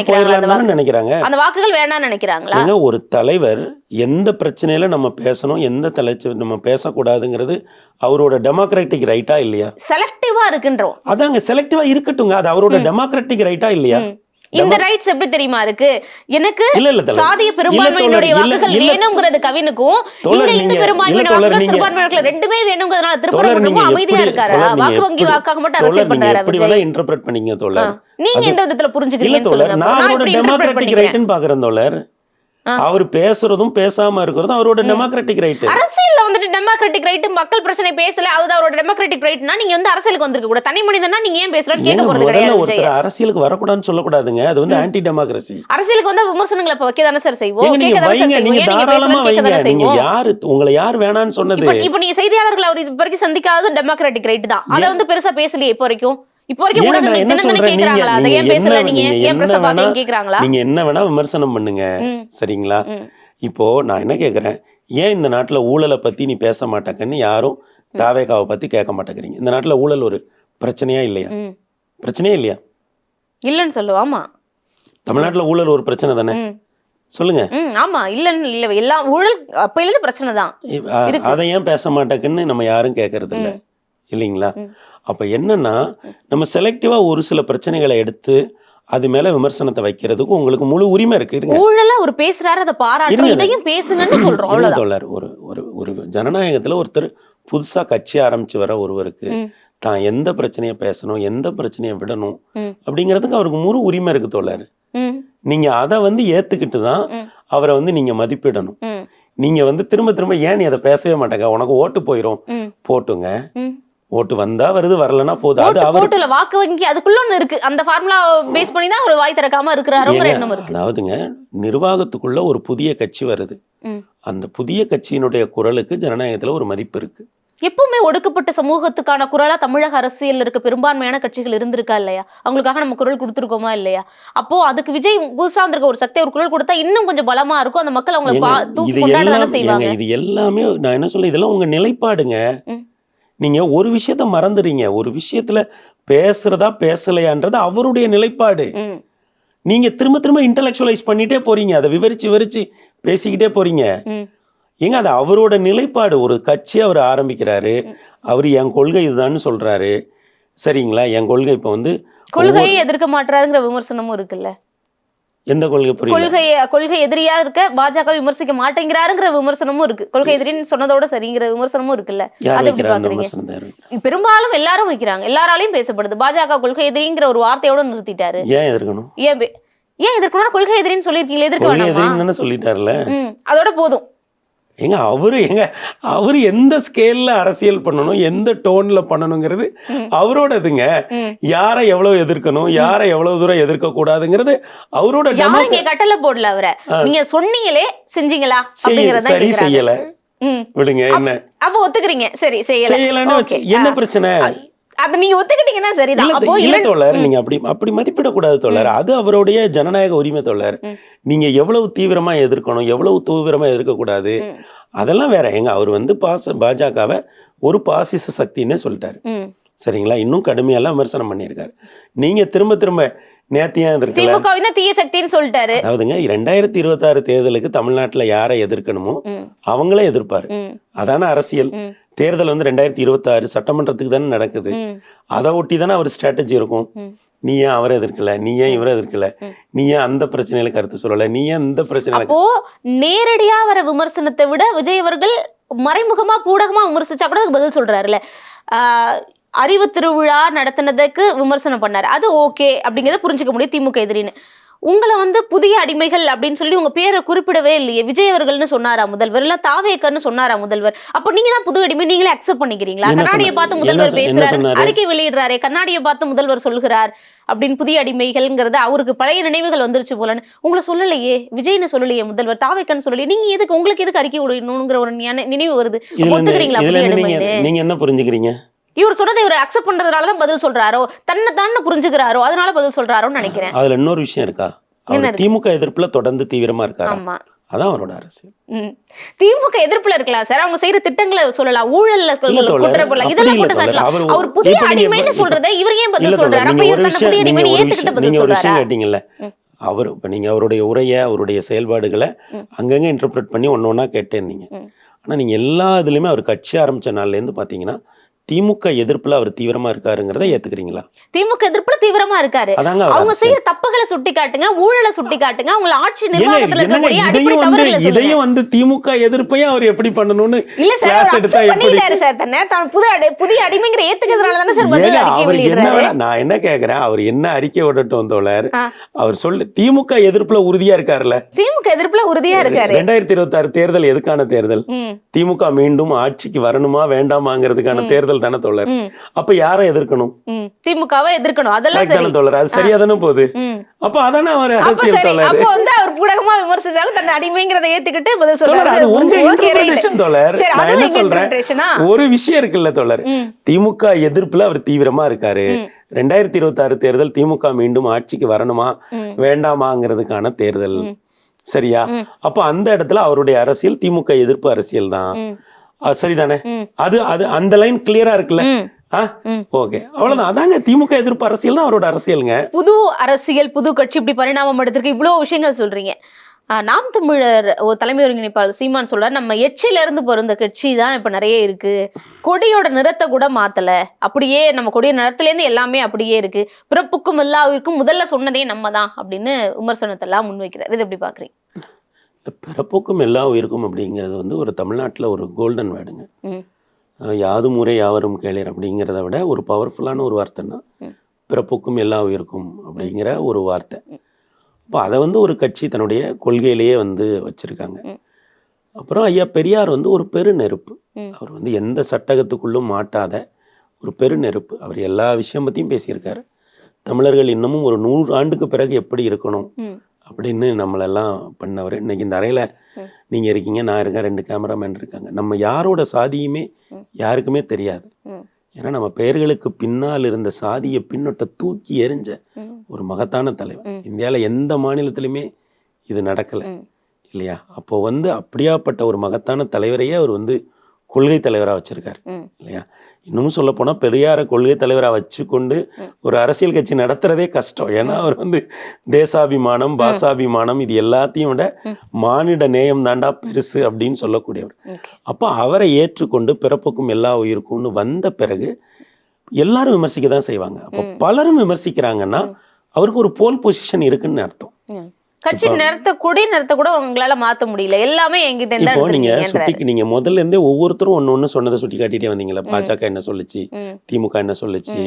நினைக்கிறாங்க, அந்த வாக்குகள் வேணாம்னு நினைக்கிறாங்களா? ஒரு தலைவர் எந்த பிரச்சனையில நம்ம பேசணும், எந்த தலைச்சு நம்ம பேசக்கூடாதுங்கிறது அவரோட டெமோக்ராட்டிக் ரைட்டா இல்லையா? செலக்டிவா இருக்குன்றோம். அதாங்க, செலக்டிவா இருக்கட்டுங்க, அது அவரோட டெமோக்ராட்டிக் ரைட்டா இல்லையா? இந்த ரைட்ஸ் எப்படி தெரியுமா இருக்கு? எனக்கு சாதிய பெரும்பான்மையினுடைய வாக்குகள் வேணும்ங்கிறது கவினுக்கும், இங்க இந்து பெரும்பான்மையோட வாக்குகள் சிறுபான்மையினருக்கு ரெண்டுமே வேணும்ங்கிறதுனால திருப்பரங்குன்றமும் அமைதியா இருக்காரா? வாக்கு வங்கி வாக்காக மட்டும் அரசியல் பண்றாரா விஜய்? இன்டர்பிரட் பண்ணீங்க தோழர், நீங்க எந்த விதத்துல புரிஞ்சுக்கிறீங்கன்னு சொல்லுங்க. நான் அவரோட டெமோக்ராட்டிக் ரைட்னு பாக்குறேன் தோழர். அவர் பேசுறதும் பேசாம இருக்கிறதும் அவரோட டெமோக்ராட்டிக் ரைட். அரசியல்ல வந்துட்டு டெமோக்ராட்டிக் ரைட், மக்கள் பிரச்சனை பேசல, அது அவரோட டெமோக்ராட்டிக் ரைட்னா நீங்க வந்து அரசியலுக்கு வந்திருக்க கூட. தனி மனிதனா நீங்க ஏன் பேசுறன்னு கேட்க போறது கிடையாது. ஒருத்தர் அரசியலுக்கு வரக்கூடாதுன்னு சொல்லக்கூடாதுங்க, அது வந்து ஆன்டி டெமோக்ரசி. அரசியலுக்கு வந்தா விமர்சனங்களை வைக்க தானே சார் செய்வோம், நீங்க தாராளமா வைங்க. நீங்க யாரு உங்களை யார் வேணான்னு சொன்னது? இப்ப நீங்க செய்தியாளர்கள் அவர் இது வரைக்கும் சந்திக்காத டெமோக்ராட்டிக் ரைட் தான், அதை வந்து பெருசா பேசலையே இப்போ வரைக்கும். இப்போ வரைக்கும் ஊடகங்கள் தினந்தனை கேக்குறாங்களா, அதை ஏன் பேசல நீங்க, ஏன் பிரஸ் பாக்கீங்க கேக்குறாங்களா? நீங்க என்ன வேணா விமர்சனம் பண்ணுங்க, சரிங்களா? இப்போ நான் என்ன கேக்குறேன், ஏன் இந்த நாட்டுல ஊழலை பத்தி நீ பேச மாட்டேங்கன்னு யாரும் தாவேகாவை பத்தி கேட்க மாட்டேங்கிறீங்க? இந்த நாட்டுல ஊழல் ஒரு பிரச்சனையா இல்லையா? பிரச்சனையே இல்லையா? இல்லன்னு சொல்லுவாமா. தமிழ்நாட்டுல ஊழல் ஒரு பிரச்சனை தானே, சொல்லுங்க. ஆமா, இல்லன்னு இல்ல, எல்லா ஊழல் அப்பையில இருந்து பிரச்சனை தான். அதை ஏன் பேச மாட்டேங்கன்னு நம்ம யாரும் கேட்கறது இல்ல, இல்லைங்களா? அப்ப என்னன்னா நம்ம செலக்டிவா ஒரு சில பிரச்சனைகளை எடுத்து அது மேல விமர்சனத்தை வைக்கிறதுக்கு உங்களுக்கு முழு உரிமை இருக்கு. இருங்க ஊழலா ஒரு பேசுறாரு, அதை பாராட்டுறோம், இருங்க. இதையும் பேசுங்கன்னு சொல்றோம், இருங்க அவ்வளவுதான். தோழர். ஒரு ஒரு ஒரு ஜனநாயகத்துல ஒருத்தர் புதுசா கட்சி ஆரம்பிச்சு வர ஒருவருக்கு ம். தான் எந்த பிரச்சனையை பேசணும், எந்த பிரச்சனையை விடணும் ம். அப்படிங்கிறதுக்கு அவருக்கு முழு உரிமை இருக்கு தோழர். ம். நீங்க அதை ஏத்துக்கிட்டு தான் ம். அவரை நீங்க மதிப்பிடணும். ம். நீங்க திரும்ப திரும்ப ஏன் நீ அதை பேசவே மாட்டேங்க, உனக்கு ஓட்டு போயிரும், ம். போட்டுங்க, ம். ஓட்டு வந்தா வருது, வரலன்னா போகுது. அது அவர் போட்டுல வாக்கு வங்கி அதுக்குள்ள ஒண்ணு இருக்கு, அந்த ஃபார்முலா பேஸ் பண்ணி தான் அவர் வாய் திறக்காம இருக்கிறாருங்கிற எண்ணம் இருக்கு. அதாவதுங்க, நிர்வாகத்துக்குள்ள ஒரு புதிய கட்சி வருது. ம். அந்த புதிய கட்சியினுடைய குரலுக்கு ஜனநாயகத்துல ஒரு மதிப்பு இருக்கு. எப்பவுமே ஒடுக்கப்பட்ட சமூகத்துக்கான குரலா தமிழக அரசியல் இருக்க பெரும்பான்மையான கட்சிகள் இருந்திருக்கா இல்லையா? அவங்களுக்காக நம்ம குரல் கொடுத்துருக்கோமா இல்லையா? அப்போ அதுக்கு விஜய் புதுசா இருந்திருக்க ஒரு சக்தி ஒரு குரல் கொடுத்தா இன்னும் கொஞ்சம் பலமா இருக்கும், அந்த மக்கள் அவங்களை தூக்கி கொண்டாட செய்வாங்க. இது எல்லாமே நான் என்ன சொல்ல, இதெல்லாம் உங்க நிலைப்பாடுங்க. ம். நீங்க ஒரு விஷயத்த மறந்துறீங்க. ஒரு விஷயத்துல பேசுறதா பேசலையான்றது அவருடைய நிலைப்பாடு. ம். நீங்க திரும்ப திரும்ப இன்டலெக்சுவலைஸ் பண்ணிட்டே போறீங்க, அதை விவரிச்சு விவரிச்சு பேசிக்கிட்டே போறீங்க. ம். ஏங்க அது அவரோட நிலைப்பாடு. ஒரு கட்சி அவர் ஆரம்பிக்கிறாரு, அவர் என் கொள்கை இதுதான்னு சொல்றாரு, சரிங்களா? என் கொள்கை இப்போ கொள்கையை எதிர்க்க மாட்டாருங்கிற விமர்சனமும் இருக்குல்ல. எந்த கொள்கை? புரியல. கொள்கை எதிரியா இருக்க பாஜக விமர்சிக்க மாட்டேங்கிறாருங்கிற விமர்சனமும் இருக்கு. கொள்கை எதிரின்னு சொன்னதோட சரிங்கிற விமர்சனமும் இருக்குல்ல. அது எப்படி பாக்குறீங்க? பெரும்பாலும் எல்லாரும் வைக்கிறாங்க, எல்லாராலையும் பேசப்படுது. பாஜக கொள்கை எதிரிங்கிற ஒரு வார்த்தையோட நிறுத்திட்டாரு. ஏன் எதிர்க்கணும்? ஏன் எதிர்க்கணும்? கொள்கை எதிரின்னு சொல்லிருக்கீங்களே, எதிர்க்க வேண்டாமா? சொல்லிட்டார்ல, அதோட போதும். ஏங்க அவரு எந்த ஸ்கேல்ல அரசியல் பண்ணணும், எந்த டோன்ல பண்ணணுங்கிறது அவரோடதுங்க. யாரை எவ்வளவு எதிர்க்கணும், யாரை எவ்வளவு தூரம் எதிர்க்க கூடாதுங்கிறது அவரோட. யாரும் கட்டளை போடல அவரை, நீங்க சொன்னீங்களே செஞ்சீங்களா அப்படிங்கறத சரி செய்யல விடுங்க. என்ன அப்ப ஒத்துக்கிறீங்க? சரி செய்யலன்னு என்ன பிரச்சனை? அத நீங்க ஒத்துக்கிட்டீங்கன்னா சரிதான். அப்போ இல்ல தோழர், நீங்க அப்படி மதிப்பிடக்கூடாது தோழர். அது அவருடைய ஜனநாயக உரிமை தோழர். நீங்க எவ்வளவு தீவிரமா எதிர்க்கணும், எவ்வளவு தீவிரமா எதிர்க்கக்கூடாது, அதெல்லாம் வேற. அவர் பாஜகவை ஒரு பாசிச சக்தின்னு சொல்லிட்டாரு, சரிங்களா? இன்னும் கடுமையெல்லாம் விமர்சனம் பண்ணியிருக்காரு. நீங்க திரும்ப திரும்ப நேத்தியா திமுக தீய சக்தின்னு சொல்லிட்டாரு. அதாவதுங்க, 2026 தேர்தலுக்கு தமிழ்நாட்டுல யாரை எதிர்க்கணுமோ அவங்களே எதிர்ப்பாரு. அதான அரசியல். தேர்தல் 2026 சட்டமன்றத்துக்கு தானே நடக்குது. அதை ஒட்டி தானே அவர் ஸ்ட்ராட்டஜி இருக்கும். நீ ஏன் அவரை எதிர்க்கல, நீ ஏன் இவரை எதிர்க்கல, நீ ஏன் அந்த பிரச்சனையில கருத்து சொல்லல, நீ ஏன் இந்த பிரச்சனையில. அப்போ நேரடியா வர விமர்சனத்தை விட விஜய் அவர்கள் மறைமுகமா பூடகமா விமர்சிச்சா கூட பதில் சொல்றாருல்ல. அறிவு திருவிழா நடத்தினதுக்கு விமர்சனம் பண்ணாரு, அது ஓகே அப்படிங்கிறத புரிஞ்சுக்க முடியும் திமுக எதிரின்னு. உங்களை புதிய அடிமைகள் அப்படின்னு சொல்லி உங்க பேரை குறிப்பிடவே இல்லையே. விஜய் அவர்கள்னு சொன்னாரா முதல்வர், இல்ல தாவேக்கர்னு சொன்னாரா முதல்வர்? அப்ப நீங்க தான் புது அடிமை, நீங்களே அக்செப்ட் பண்ணிக்கிறீங்களா? கண்ணாடியை பார்த்து முதல்வர் பேசுறாரு, அறிக்கை வெளியிடுறாரு, கண்ணாடியை பார்த்து முதல்வர் சொல்லுகிறார் அப்படின்னு புதிய அடிமைகள்ங்கிறது அவருக்கு பழைய நினைவுகள் வந்துருச்சு போலன்னு. உங்களை சொல்லலையே, விஜய்னு சொல்லலையே, முதல்வர் தாவேக்கர்னு சொல்லலையே, நீங்க எதுக்கு, உங்களுக்கு எதுக்கு அறிக்கை விடணுங்கிற ஒரு நினைவு வருது? ஒத்துக்கிறீங்களா புதிய அடிமைன்னு? நீங்க என்ன புரிஞ்சுக்கிறீங்க? இவர் சொன்னதை இவர் அக்செப்ட் பண்றதுனாலதான் பதில் சொல்றாரோ, தன்னை புரிஞ்சுக்கிறாரோ, அதனால பதில் சொல்றாரோன்னு நினைக்கிறேன். அதுல இன்னொரு விஷயம் இருக்கா, திமுக எதிர்ப்புல தொடர்ந்து தீவிரமா இருக்காரு. அதான் அவரோட அரசியல். திமுக எதிர்ப்புல இருக்கலாம் சார், அவங்க செய்யற திட்டங்களை சொல்லலாம், ஊழல்ல குற்றப்படலாம், இதெல்லாம் போட்டு சொல்லலாம். அவர் புதிய அடிமைன்னு சொல்றதை இவர் ஏன் பதில் சொல்றாரு? அப்ப இவர் தன்னை புதிய அடிமைன்னு ஏத்துக்கிட்டு பதில் சொல்றாரா? கேட்டீங்கல்ல, அவர் இப்ப நீங்க அவருடைய உரைய, அவருடைய செயல்பாடுகளை அங்கங்க இன்டர்பிரட் பண்ணி ஒன்னொன்னா கேட்டேன்னீங்க. ஆனா நீங்க எல்லா இதுலயுமே அவர் கட்சி ஆரம்பிச்ச நாள்ல இருந்து பாத்தீங்கன்னா திமுக எதிர்ப்புல அவர் தீவிரமா இருக்காருங்கிறத ஏத்துக்கிறீங்களா? திமுக எதிர்ப்புல தீவிரமா இருக்காரு. அவங்க செய்யற தப்புகளை சுட்டி காட்டுங்க, ஊழலை சுட்டி காட்டுங்க, அவங்க ஆட்சி நிர்வாகத்துல இருக்கக்கூடிய அடிப்படை தவறுகளை சொல்லுங்க. இதையும் திமுக எதிர்ப்பையும் அவர் எப்படி பண்ணணும்னு இல்ல சார், அக்செப்ட் பண்ணிட்டாரு சார் தன்னை, தான் புதிய அடிமைங்கிற ஏத்துக்கிறதுனால தானே சார் பதில் அறிக்கை வெளியிடுறாரு. நான் என்ன கேக்குறேன், அவர் என்ன அறிக்கை விடட்டும் தோழர், அவர் சொல்லு திமுக எதிர்ப்புல உறுதியா இருக்காருல்ல. திமுக எதிர்ப்புல உறுதியா இருக்காரு. 2026 தேர்தல் எதுக்கான தேர்தல்? திமுக மீண்டும் ஆட்சிக்கு வரணுமா வேண்டாமாங்கிறதுக்கான தேர்தல் தானே தோழர். அப்ப யாரை எதிர்க்கணும்? திமுகவை எதிர்க்கணும். அதெல்லாம் சரி தோழர், அது சரியா தானே போகுது. அப்ப அதானே அவர் அரசியல் தோழர். அப்ப அவர் பூடகமா விமர்சிச்சாலும் தன்னை அடிமைங்கிறதை ஏத்துக்கிட்டு பதில் சொல்றாரு. அது உங்க இன்டர்பிரேஷன் தோழர். நான் என்ன சொல்றேன், ஒரு விஷயம் இருக்குல்ல தோழர், திமுக எதிர்ப்புல அவர் தீவிரமா இருக்காரு. 2026 தேர்தல் திமுக மீண்டும் ஆட்சிக்கு வரணுமா வேண்டாமாங்கிறதுக்கான தேர்தல், சரியா? அப்ப அந்த இடத்துல அவருடைய அரசியல் திமுக எதிர்ப்பு அரசியல் தான், சரிதானே? அது அந்த லைன் கிளியரா இருக்குல்ல. ஓகே, அவ்வளவுதான். அதாங்க திமுக எதிர்ப்பு அரசியல் தான் அவரோட அரசியலுங்க. புது அரசியல், புது கட்சி இப்படி பரிணாமம் எடுத்திருக்கு, இவ்வளவு விஷயங்கள் சொல்றீங்க. நாம் தமிழர் ஒரு தலைமை ஒருங்கிணைப்பாளர் சீமான் சொல்றாரு, நம்ம எச்சில இருந்து பிறந்த கட்சி தான் இப்ப நிறைய இருக்கு, கொடியோட நிறத்தை கூட மாத்தல, அப்படியே நம்ம கொடிய நிறத்துல இருந்து எல்லாமே அப்படியே இருக்கு, பிறப்புக்கும் எல்லாருக்கும் முதல்ல சொன்னதே நம்ம தான் அப்படின்னு விமர்சனத்தை எல்லாம் முன்வைக்கிறார். இது எப்படி பாக்குறீங்க? பிறப்புக்கும் எல்லா உயிருக்கும் அப்படிங்கிறது வந்து ஒரு தமிழ்நாட்டில் ஒரு கோல்டன் வேர்டுங்க. ம். யாதும் ஊரே யாவரும் கேளீர் அப்படிங்கிறத விட ஒரு பவர்ஃபுல்லான ஒரு வார்த்தைன்னா பிறப்புக்கும் எல்லா உயிருக்கும் அப்படிங்கிற ஒரு வார்த்தை. அப்போ அதை வந்து ஒரு கட்சி தன்னுடைய கொள்கையிலேயே வந்து வச்சிருக்காங்க. அப்புறம் ஐயா பெரியார் வந்து ஒரு பெருநெருப்பு. அவர் வந்து எந்த சட்டகத்துக்குள்ளும் மாட்டாத ஒரு பெருநெருப்பு. அவர் எல்லா விஷயம் பற்றியும் பேசியிருக்காரு. தமிழர்கள் இன்னமும் ஒரு 100 ஆண்டுக்கு பிறகு எப்படி இருக்கணும் அப்படின்னு நம்மளெல்லாம் பண்ணவர். இன்னைக்கு இந்த அறையில் நீங்கள் இருக்கீங்க, நான் இருக்கேன், 2 கேமராமேன் இருக்காங்க. நம்ம யாரோட சாதியுமே யாருக்குமே தெரியாது. ஏன்னா நம்ம பெயர்களுக்கு பின்னால் இருந்த சாதியை பின்னொட்ட தூக்கி எறிஞ்ச ஒரு மகத்தான தலைவர். இந்தியாவில் எந்த மாநிலத்திலுமே இது நடக்கலை இல்லையா? அப்போ வந்து அப்படியாப்பட்ட ஒரு மகத்தான தலைவரையே அவர் வந்து கொள்கை தலைவராக வச்சிருக்காரு இல்லையா? இன்னமும் சொல்ல போனால் பெரியாரை கொள்கை தலைவராக வச்சுக்கொண்டு ஒரு அரசியல் கட்சி நடத்துறதே கஷ்டம். ஏன்னா அவர் வந்து தேசாபிமானம், பாசாபிமானம் இது எல்லாத்தையும் விட மானிட நேயம் தாண்டா பெருசு அப்படின்னு சொல்லக்கூடியவர். அப்போ அவரை ஏற்றுக்கொண்டு பிறப்புக்கும் எல்லா உயிருக்கும்னு வந்த பிறகு எல்லாரும் விமர்சிக்க தான் செய்வாங்க. அப்போ பலரும் விமர்சிக்கிறாங்கன்னா அவருக்கு ஒரு போல் பொசிஷன் இருக்குன்னு அர்த்தம். கட்சி நிறத்தை கூட உங்களால மாத்த முடியல, எல்லாமே என்கிட்ட இப்போ நீங்க முதல்ல இருந்தே ஒவ்வொருத்தரும் ஒண்ணு சொன்னதை சுட்டி காட்டிட்டே வந்தீங்களா? பாஜக என்ன சொல்லுச்சு, திமுக என்ன சொல்லுச்சு,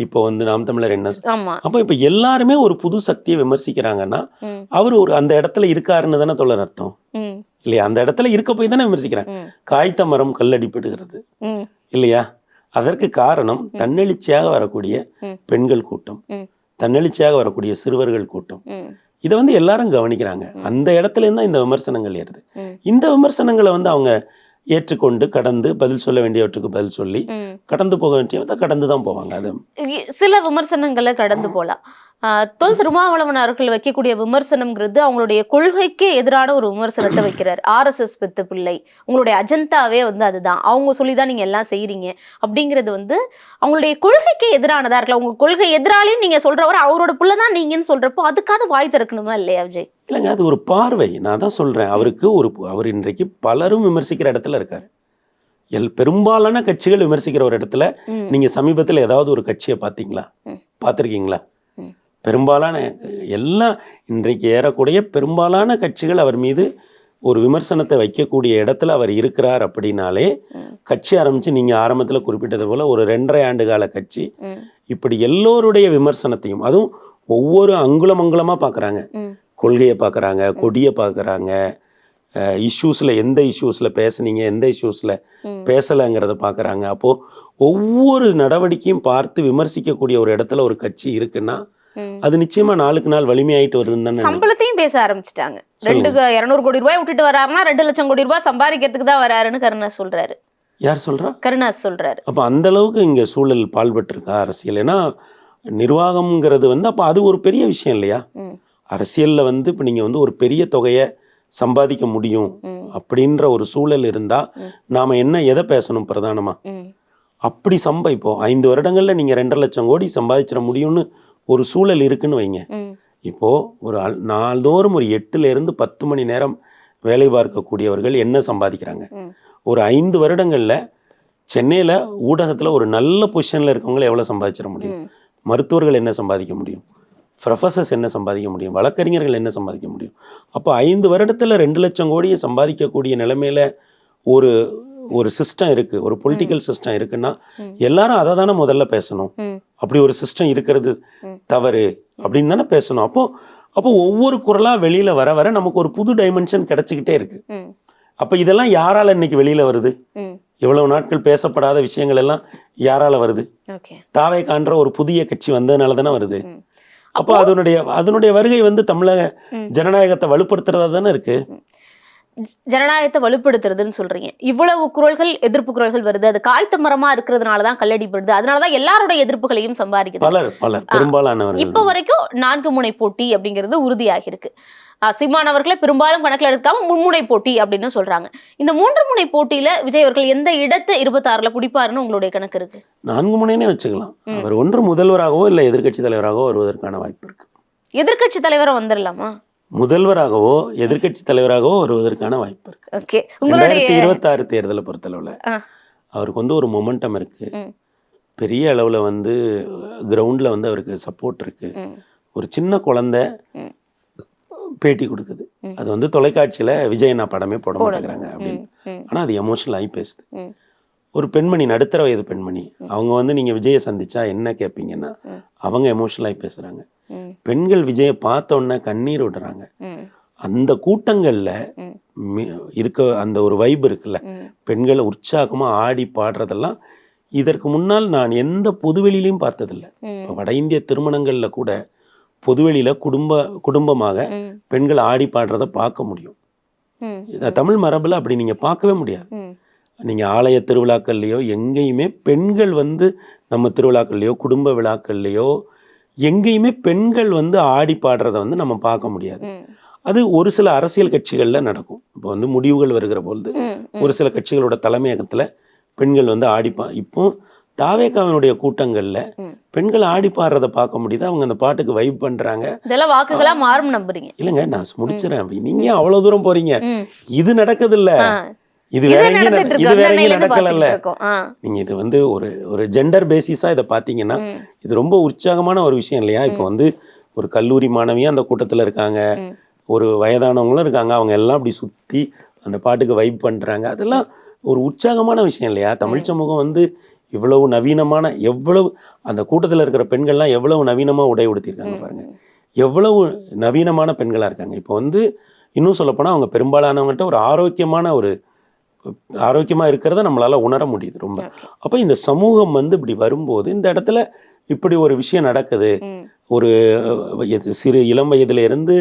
இப்போ வந்து நாம் தமிழர் என்ன. அப்ப இப்ப எல்லாருமே ஒரு புது சக்தியை விமர்சிக்கிறாங்கன்னா அவர் ஒரு அந்த இடத்துல இருக்காருன்னு தானே தொடர் அர்த்தம் இல்லையா? அந்த இடத்துல இருக்க போய் தானே விமர்சிக்கிறாங்க. காய்த்த மரம் கல்லடிப்படுகிறது இல்லையா? அதற்கு காரணம் தன்னெழுச்சியாக வரக்கூடிய பெண்கள் கூட்டம், தன்னெழுச்சியாக வரக்கூடிய சிறுவர்கள் கூட்டம். இதை வந்து எல்லாரும் கவனிக்கிறாங்க. அந்த இடத்துல இருந்தா இந்த விமர்சனங்கள் ஏறுது. இந்த விமர்சனங்களை வந்து அவங்க ஏற்றுக்கொண்டு கடந்து பதில் சொல்ல வேண்டியவற்றுக்கு பதில் சொல்லி கடந்து போக வேண்டியவற்றை கடந்து தான் போவாங்க. அது சில விமர்சனங்களை கடந்து போகலாம். தொல் திருமாவளவன் அவர்கள் வைக்கக்கூடிய விமர்சனம்ங்கிறது அவங்களுடைய கொள்கைக்கு எதிரான ஒரு விமர்சனத்தை வைக்கிறார். RSS பெத்த பிள்ளை, உங்களுடைய அஜெண்டாவே வந்து அதுதான், அவங்க சொல்லிதான் நீங்க எல்லாம் செய்யறீங்க அப்படிங்கிறது வந்து அவங்களுடைய கொள்கைக்கு எதிரானதா இருக்கல. உங்க கொள்கை எதிராளின்னு நீங்க சொல்றவர் அவரோட பிள்ளைதான் நீங்கன்னு சொல்றப்போ அதுக்காக வாய் திறக்கணுமா இல்லையா விஜய்? இல்லைங்க, அது ஒரு பார்வை. நான் தான் சொல்றேன், அவருக்கு அவர் இன்றைக்கு பலரும் விமர்சிக்கிற இடத்துல இருக்காரு. பெரும்பாலான கட்சிகள் விமர்சிக்கிற ஒரு இடத்துல நீங்க சமீபத்தில் ஏதாவது ஒரு கட்சியை பார்த்தீங்களா? பார்த்துருக்கீங்களா? பெரும்பாலான எல்லாம் இன்றைக்கு ஏறக்கூடிய பெரும்பாலான கட்சிகள் அவர் மீது ஒரு விமர்சனத்தை வைக்கக்கூடிய இடத்துல அவர் இருக்கிறார். அப்படின்னாலே கட்சி ஆரம்பிச்சு நீங்க ஆரம்பத்துல குறிப்பிட்டது போல ஒரு 2.5 ஆண்டு கால கட்சி இப்படி எல்லோருடைய விமர்சனத்தையும், அதுவும் ஒவ்வொரு அங்குலமா பார்க்குறாங்க. கொள்கையை பார்க்குறாங்க, கொடியை பார்க்குறாங்க, இஷ்யூஸ்ல எந்த இஷ்யூஸ்ல பேசுனீங்க, எந்த இஷ்யூஸ்ல பேசலைங்கிறத பார்க்குறாங்க. அப்போ ஒவ்வொரு நடவடிக்கையும் பார்த்து விமர்சிக்கக்கூடிய ஒரு இடத்துல ஒரு கட்சி இருக்குன்னா அது நிச்சயமா நாளுக்கு நாள் வலிமையாயிட்டு வருதுன்னு தானே. சம்பளத்தையும் பேச ஆரம்பிச்சிட்டாங்க. 200 கோடி ரூபாய் விட்டுட்டு வராருன்னா 2 லட்சம் கோடி ரூபாய் சம்பாதிக்கிறதுக்கு தான் வராருன்னு கருணாஸ் சொல்றாரு. யார் சொல்றா? கருணாஸ் சொல்றாரு. அப்ப அந்த அளவுக்கு இங்க சூழல் பால்பட்டு இருக்கா அரசியல்? ஏன்னா நிர்வாகம்ங்கிறது வந்து அப்ப அது ஒரு பெரிய விஷயம் இல்லையா? அரசியல்ல வந்து இப்ப நீங்க வந்து ஒரு பெரிய தொகையை சம்பாதிக்க முடியும் அப்படின்ற ஒரு சூழல் இருந்தா நாம எதை பேசணும் பிரதானமா? அப்படி இப்போ 5 வருடங்கள்ல நீங்க 2.5 லட்சம் கோடி சம்பாதிச்சிட முடியும்னு ஒரு சூழல் இருக்குன்னு வைங்க. இப்போ ஒரு நாள்தோறும் ஒரு 8 இருந்து 10 மணி நேரம் வேலை பார்க்கக்கூடியவர்கள் என்ன சம்பாதிக்கிறாங்க? ஒரு 5 வருடங்கள்ல சென்னையில ஊடகத்துல ஒரு நல்ல பொசிஷன்ல இருக்கவங்களை எவ்வளவு சம்பாதிச்சிட முடியும்? மருத்துவர்கள் என்ன சம்பாதிக்க முடியும்? ப்ரொஃபஸர்ஸ் என்ன சம்பாதிக்க முடியும்? வழக்கறிஞர்கள் என்ன சம்பாதிக்க முடியும்? அப்போ 5 வருடத்துல 2 லட்சம் கோடியை சம்பாதிக்கக்கூடிய நிலைமையில ஒரு சிஸ்டம் இருக்கு, ஒரு பொலிட்டிக்கல் சிஸ்டம் இருக்குன்னா எல்லாரும் அதை தானே முதல்ல பேசணும். அப்படி ஒரு சிஸ்டம் இருக்கிறது தவறு அப்படின்னு தானே பேசணும். அப்போ ஒவ்வொரு குரலா வெளியில வர நமக்கு ஒரு புது டைமென்ஷன் கிடைச்சிக்கிட்டே இருக்கு. அப்ப இதெல்லாம் யாரால இன்னைக்கு வெளியில வருது? இவ்வளவு நாட்கள் பேசப்படாத விஷயங்கள் எல்லாம் யாரால வருது? தாவே காண்ற ஒரு புதிய கட்சி வந்ததுனால தானே வருது. அப்போ அதனுடைய வருகை வந்து தமிழக ஜனநாயகத்தை வலுப்படுத்துறதா தானே இருக்கு. ஜனநாயகத்தை வலுப்படுத்துறதுன்னு சொல்றீங்க. இவ்வளவு குரல்கள், எதிர்ப்பு குரல்கள் வருது. அது காய்த்த மரமா இருக்கிறதுனாலதான் கல்லடிப்படுது. அதனாலதான் எல்லாரோட எதிர்ப்புகளையும் சம்பாதிக்குது. பலர் பெரும்பாலானவர்கள். இப்ப வரைக்கும் 4 முனை போட்டி அப்படிங்கிறது உறுதியாகி இருக்கு. சீமான் அவர்களை பெரும்பாலும் கணக்கில் எடுக்காம மும்முனை போட்டி அப்படின்னு சொல்றாங்க. இந்த 3 முனை போட்டியில விஜய் அவர்கள் எந்த இடத்தை 26ல பிடிப்பாருன்னு உங்களுடைய கணக்கு இருக்கு? 4 முனைனே வச்சுக்கலாம். அவர் ஒன்று முதல்வராகவோ இல்ல எதிர்கட்சி தலைவராகவோ வருவதற்கான வாய்ப்பு இருக்கு. எதிர்கட்சி தலைவரை வந்துடலாமா? முதல்வராகவோ எதிர்க்கட்சி தலைவராகவோ வருவதற்கான வாய்ப்பு இருக்கு. ஓகே, உங்களுடைய 2026 தேர்தலை பொறுத்தளவுல அவருக்கு வந்து ஒரு மொமெண்டம் இருக்கு. பெரிய அளவுல வந்து கிரவுண்ட்ல வந்து அவருக்கு சப்போர்ட் இருக்கு. ஒரு சின்ன குழந்தை பேட்டி கொடுக்குது, அது வந்து தொலைக்காட்சியில விஜய் நான் படமே போட மாட்டேங்கிறாங்க அப்படின்னு. ஆனா அது எமோஷனல் ஆகி பேசுது. ஒரு பெண்மணி, நடுத்தர வயது பெண்மணி, அவங்க வந்து நீங்க விஜயை சந்திச்சா என்ன கேட்பீங்கன்னா அவங்க எமோஷனல் ஆகி பேசுறாங்க. பெண்கள் விஜயை பார்த்த உடனே கண்ணீர் விடுறாங்க. அந்த கூட்டங்கள்ல இருக்க அந்த ஒரு வைப் இருக்குல்ல, பெண்களை உற்சாகமா ஆடி பாடுறதெல்லாம் இதற்கு முன்னால் நான் எந்த பொதுவெளியிலையும் பார்த்ததில்லை. வட இந்திய திருமணங்கள்ல கூட பொதுவெளியில குடும்பமாக பெண்கள் ஆடி பாடுறத பார்க்க முடியும். தமிழ் மரபுல அப்படி நீங்க பார்க்கவே முடியாது. நீங்க ஆலய திருவிழாக்கள்லையோ எங்கேயுமே பெண்கள் வந்து, நம்ம திருவிழாக்கள்லையோ குடும்ப விழாக்கள்லையோ எங்கேயுமே பெண்கள் வந்து ஆடி பாடுறத வந்து நம்ம பார்க்க முடியாது. அது ஒரு சில அரசியல் கட்சிகள்ல நடக்கும். இப்போ வந்து முடிவுகள் வருகிற பொழுது ஒரு சில கட்சிகளோட தலைமையகத்துல பெண்கள் வந்து இப்போ தாவேகாவினுடைய கூட்டங்கள்ல பெண்கள் ஆடி பாடுறத பார்க்க முடியுது. அவங்க அந்த பாட்டுக்கு வைப் பண்றாங்க. இதெல்லாம் வாக்குகளா மாறும் நம்புறீங்க? இல்லைங்க, நான் முடிச்சிடறேன். அப்படி நீங்க அவ்வளவு தூரம் போறீங்க. இது நடக்குது இல்ல, இது வேற எங்கேயும் நடக்கல. நீங்க இது வந்து ஒரு ஜெண்டர் பேசிஸா இதை பாத்தீங்கன்னா இது ரொம்ப உற்சாகமான ஒரு விஷயம் இல்லையா? இப்போ வந்து ஒரு கல்லூரி மாணவியா அந்த கூட்டத்துல இருக்காங்க, ஒரு வயதானவங்களும் இருக்காங்க. அவங்க எல்லாம் அப்படி சுத்தி அந்த பாட்டுக்கு வைப் பண்றாங்க. அதெல்லாம் ஒரு உற்சாகமான விஷயம் இல்லையா? தமிழ் சமூகம் வந்து இவ்வளவு நவீனமான, எவ்வளவு அந்த கூட்டத்தில் இருக்கிற பெண்கள்லாம் எவ்வளவு நவீனமாக உடை உடுத்திருக்காங்க பாருங்க. எவ்வளவு நவீனமான பெண்களாக இருக்காங்க. இப்போ வந்து இன்னும் சொல்லப்போனால் அவங்க பெரும்பாலானவங்கள்ட்ட ஒரு ஆரோக்கியமாக இருக்கிறத நம்மளால உணர முடியுது ரொம்ப. அப்போ இந்த சமூகம் வந்து இப்படி வரும்போது இந்த இடத்துல இப்படி ஒரு விஷயம் நடக்குது. ஒரு சிறு இளம் வயதுல இருந்து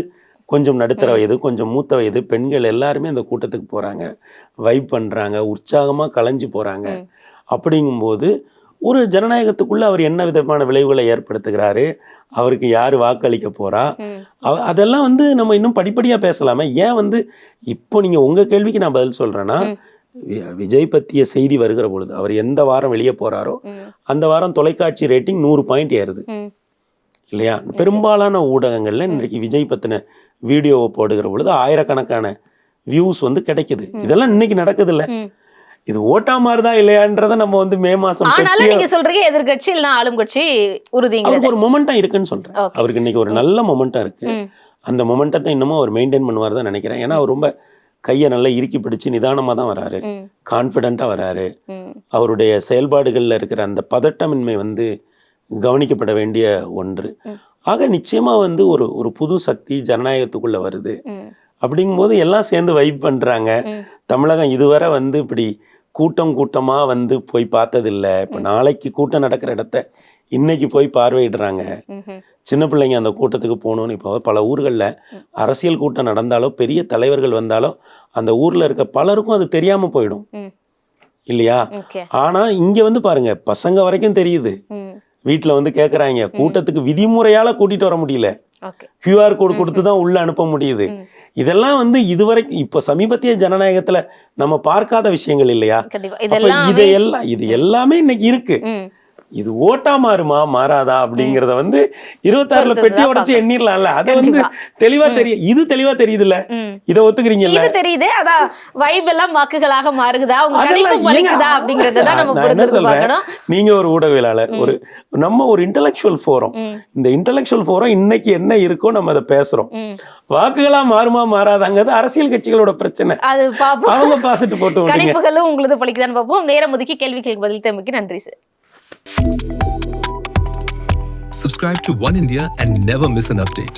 கொஞ்சம் நடுத்தர வயது, கொஞ்சம் மூத்த வயது பெண்கள் எல்லாருமே அந்த கூட்டத்துக்கு போறாங்க, வைப் பண்றாங்க, உற்சாகமா கலைஞ்சு போறாங்க. அப்படிங்கும்போது ஒரு ஜனநாயகத்துக்குள்ள அவர் என்ன விதமான விளைவுகளை ஏற்படுத்துகிறாரு, அவருக்கு யார் வாக்களிக்க போறா, அதெல்லாம் வந்து நம்ம இன்னும் படிப்படியா பேசலாமே. ஏன் வந்து இப்போ நீங்க உங்க கேள்விக்கு நான் பதில் சொல்றேன்னா, விஜய் பற்றிய செய்தி வருகிற பொழுது அவர் எந்த வாரம் வெளியே போறாரோ அந்த வாரம் தொலைக்காட்சி ரேட்டிங் 100 பாயிண்ட் ஏறுது இல்லையா? பெரும்பாலான ஊடகங்கள்ல இன்றைக்கு விஜய் பத்தின வீடியோவை போடுகிற பொழுது ஆயிரக்கணக்கான வியூஸ் வந்து கிடைக்குது. இதெல்லாம் இன்னைக்கு நடக்குது இல்ல. இது ஓட்டா மாறுதா இல்லையான்றத நம்ம வந்து மே மாசம் நீங்க சொல்றீங்க எதிர்கட்சி இல்ல ஆளும் கட்சி உறுதிங்க. அவருக்கு ஒரு மொமெண்டம் இருக்குன்னு சொல்றேன். அவருக்கு இன்னைக்கு ஒரு நல்ல மொமெண்டம் இருக்கு. அந்த மொமெண்டத்தை இன்னமும் அவர் மெயின்டைன் பண்ணுவார் தான் நினைக்கிறேன். ஏன்னா அவர் ரொம்ப கையை நல்லா இறுக்கி பிடிச்சு நிதானமாக தான் வராரு, கான்ஃபிடென்ட்டாக வராரு. அவருடைய செயல்பாடுகளில் இருக்கிற அந்த பதட்டமின்மை வந்து கவனிக்கப்பட வேண்டிய ஒன்று. ஆக நிச்சயமா வந்து ஒரு புது சக்தி ஜனநாயகத்துக்குள்ள வருது. அப்படிங்கும்போது எல்லாம் சேர்ந்து வைப் பண்றாங்க. தமிழகம் இதுவரை வந்து இப்படி கூட்டமா வந்து போய் பார்த்ததில்லை. இப்போ நாளைக்கு கூட்டம் நடக்கிற இடத்த இன்னைக்கு போய் பார்வையிடுறாங்க. சின்ன பிள்ளைங்க அந்த கூட்டத்துக்கு போகணும்னு. இப்போ பல ஊர்களில் அரசியல் கூட்டம் நடந்தாலோ பெரிய தலைவர்கள் வந்தாலோ அந்த ஊர்ல இருக்க பலருக்கும் அது தெரியாம போயிடும் இல்லையா? ஆனா இங்க வந்து பாருங்க, பசங்க வரைக்கும் தெரியுது. வீட்டுல வந்து கேக்குறாங்க, கூட்டத்துக்கு விதிமுறையால கூட்டிட்டு வர முடியல, QR கோடு கொடுத்து தான் உள்ள அனுப்ப முடியுது. இதெல்லாம் வந்து இதுவரைக்கும் இப்ப சமீபத்திய ஜனநாயகத்துல நம்ம பார்க்காத விஷயங்கள் இல்லையா? இது எல்லாமே இன்னைக்கு இருக்கு. இது ஓட்டா மாறுமா மாறாதா அப்படிங்கறத வந்து 26ல பெட்டி உடைச்சு எண்ணிரலாம்ல. அத வந்து தெளிவா தெரியும். இது தெளிவா தெரியுதுல்ல, இத ஒத்துக்கிறீங்கல்ல? இது தெரியுது. அத வைப் எல்லாம் வாக்குகளாக மாறுகுதா, உங்க கணிப்பு பலிக்குதா அப்படிங்கறத தான் நம்ம பொறுத்து பார்க்கணும். நீங்க ஒரு ஊடகவியலாளர், நம்ம ஒரு இன்டெலெக்சுவல் ஃபோரம். இந்த இன்டெலெக்சுவல் ஃபோரம் இன்னைக்கு என்ன இருக்கோ நம்ம அதை பேசுறோம். வாக்குகளா மாறுமா மாறாதாங்கிறது அரசியல் கட்சிகளோட பிரச்சனை. அது பாப்போம், அவங்க பார்த்துட்டு போட்டு கணிப்புகளும் உங்களுக்கு பலிக்குதான்னு பார்ப்போம். நேரம் ஒதுக்கி கேள்விகளுக்கு பதில் தந்தமைக்கு நன்றி sir. Subscribe to One India and never miss an update.